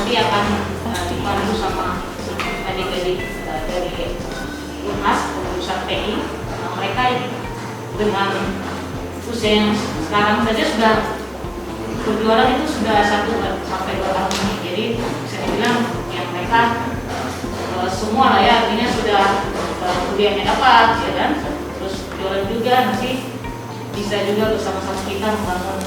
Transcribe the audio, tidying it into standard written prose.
nanti akan dipandu sama adik-adik dari UNAS, pengurusan PI. Mereka dengan usia yang sekarang saja sudah berjualan itu sudah 1 sampai 2 tahun ini. Jadi bisa dibilang yang mereka semua lah ya, artinya sudah kuliahnya dapat ya kan, terus jualan juga, nanti bisa juga bersama-sama kita membangun